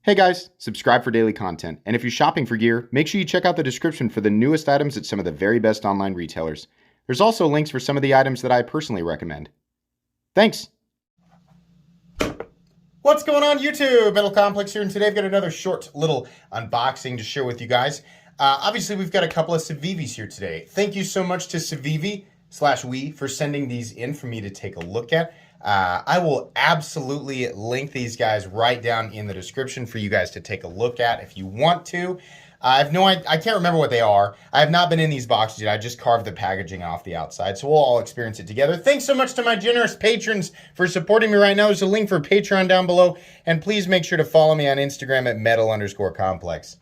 Hey guys, subscribe for daily content. And if you're shopping for gear, make sure you check out the description for the newest items at some of the very best online retailers. There's also links for some of the items that I personally recommend. Thanks! What's going on YouTube? Metal Complex here, and today I've got another short little unboxing to share with you guys. Obviously, we've got a couple of Civivis here today. Thank you so much to Civivi/we for sending these in for me to take a look at. I will absolutely link these guys right down in the description for you guys to take a look at if you want to. I can't remember what they are. I have not been in these boxes yet. I just carved the packaging off the outside, so we'll all experience it together. Thanks so much to my generous patrons for supporting me right now. There's a link for Patreon down below, and please make sure to follow me on Instagram at metal_complex.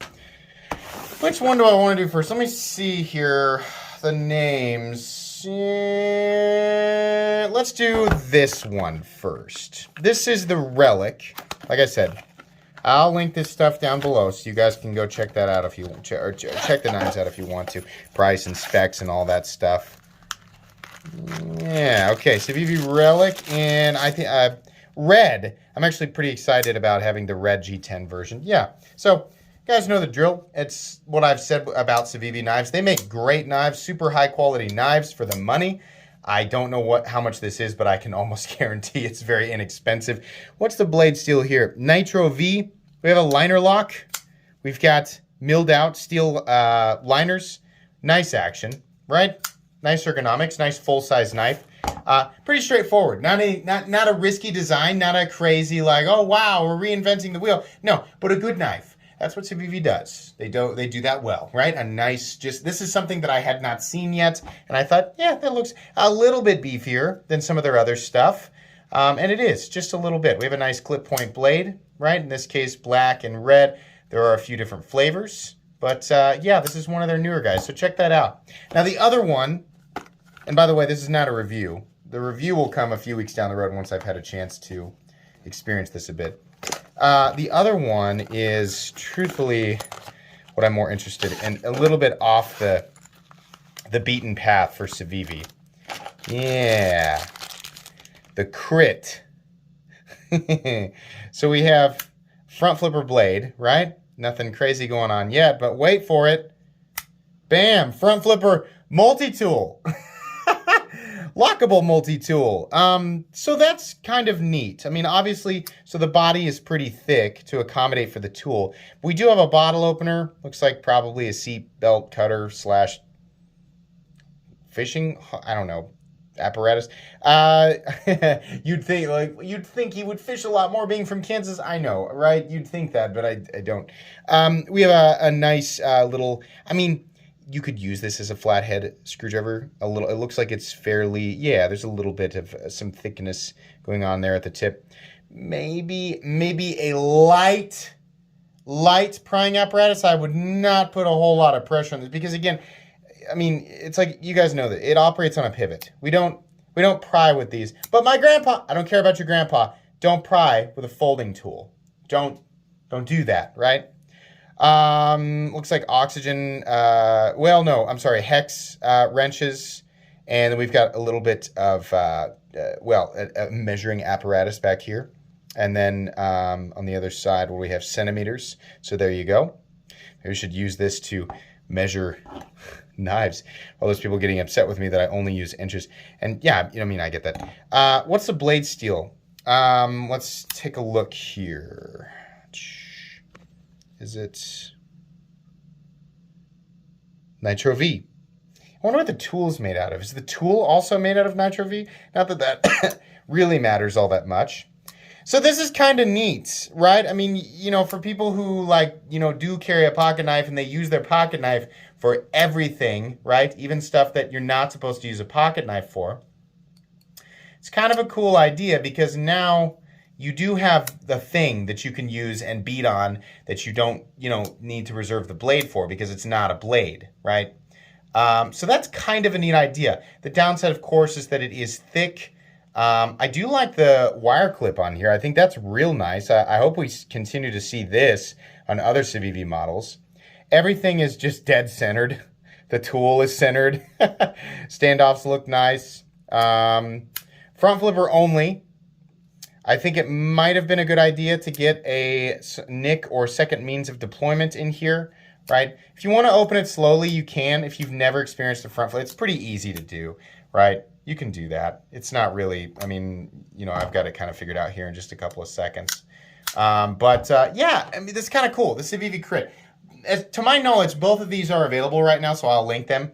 Which one do I want to do first? Let me see here. The names. Let's do this one first. This is the Relic. Like I said, I'll link this stuff down below so you guys can go check that out if you want, or check the knives out if you want to. Price and specs and all that stuff. Yeah, okay, Civivi Relic, and I think red. I'm actually pretty excited about having the red G10 version. Yeah, so you guys know the drill. It's what I've said about Civivi knives. They make great knives, super high quality knives for the money. I don't know how much this is, but I can almost guarantee it's very inexpensive. What's the blade steel here? Nitro V. We have a liner lock. We've got milled out steel liners. Nice action, right? Nice ergonomics, nice full-size knife. Pretty straightforward. Not a risky design, not a crazy like, oh wow, we're reinventing the wheel. No, but a good knife. That's what Civivi does. They do that well, right? A nice, this is something that I had not seen yet, and I thought, yeah, that looks a little bit beefier than some of their other stuff. And it is, just a little bit. We have a nice clip point blade, right? In this case, black and red. There are a few different flavors, but yeah, this is one of their newer guys, so check that out. Now the other one, and by the way, this is not a review. The review will come a few weeks down the road once I've had a chance to experience this a bit. The other one is truthfully what I'm more interested in, a little bit off the beaten path for Civivi. Yeah, the Crit. So we have front flipper blade, right? Nothing crazy going on yet, but wait for it. Bam, front flipper multi-tool. Lockable multi-tool. So that's kind of neat. I mean, obviously, so the body is pretty thick to accommodate for the tool. We do have a bottle opener. Looks like probably a seat belt cutter slash fishing, I don't know, apparatus. You'd think he would fish a lot more being from Kansas. I know, right? You'd think that, but I don't. We have a nice little, I mean, you could use this as a flathead screwdriver. A little, it looks like it's fairly, yeah, there's a little bit of some thickness going on there at the tip. Maybe a light prying apparatus. I would not put a whole lot of pressure on this because again, I mean, it's like, you guys know that it operates on a pivot. We don't pry with these. But my grandpa, I don't care about your grandpa, don't pry with a folding tool. Don't do that, right? Looks like oxygen, well, no, I'm sorry, hex wrenches, and then we've got a little bit of, a measuring apparatus back here, and then on the other side where we have centimeters, so there you go. Maybe we should use this to measure knives. All those people getting upset with me that I only use inches, and yeah, you know, I mean, I get that. What's the blade steel? Let's take a look here. Is it Nitro V? I wonder what the tool's made out of. Is the tool also made out of Nitro V? Not that that really matters all that much. So this is kind of neat, right? I mean, you know, for people who like, you know, do carry a pocket knife and they use their pocket knife for everything, right? Even stuff that you're not supposed to use a pocket knife for. It's kind of a cool idea because now you do have the thing that you can use and beat on that you don't, you know, need to reserve the blade for because it's not a blade, right? So that's kind of a neat idea. The downside, of course, is that it is thick. I do like the wire clip on here. I think that's real nice. I hope we continue to see this on other Civivi models. Everything is just dead centered. The tool is centered. Standoffs look nice. Front flipper only. I think it might have been a good idea to get a nick or second means of deployment in here, right? If you want to open it slowly, you can. If you've never experienced a front flip, it's pretty easy to do, right? You can do that. It's not really, I mean, you know, I've got it kind of figured out here in just a couple of seconds. Yeah, I mean, this is kind of cool. The Civivi Crit. To my knowledge, both of these are available right now, so I'll link them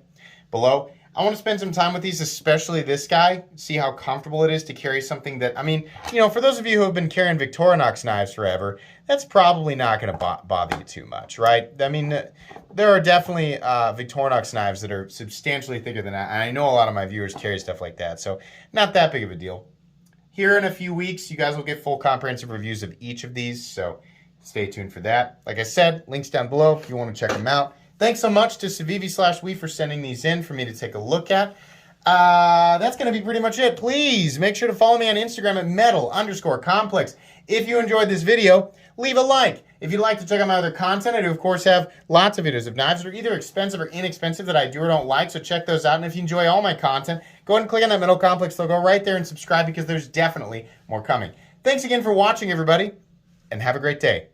below. I want to spend some time with these, especially this guy, see how comfortable it is to carry something that, I mean, you know, for those of you who have been carrying Victorinox knives forever, that's probably not going to bother you too much, right? I mean, there are definitely Victorinox knives that are substantially thicker than that, and I know a lot of my viewers carry stuff like that, so not that big of a deal. Here in a few weeks, you guys will get full comprehensive reviews of each of these, so stay tuned for that. Like I said, links down below if you want to check them out. Thanks so much to Civivi/We for sending these in for me to take a look at. That's going to be pretty much it. Please make sure to follow me on Instagram at metal_complex. If you enjoyed this video, leave a like. If you'd like to check out my other content, I do, of course, have lots of videos of knives that are either expensive or inexpensive that I do or don't like, so check those out. And if you enjoy all my content, go ahead and click on that Metal Complex logo right there and subscribe because there's definitely more coming. Thanks again for watching, everybody, and have a great day.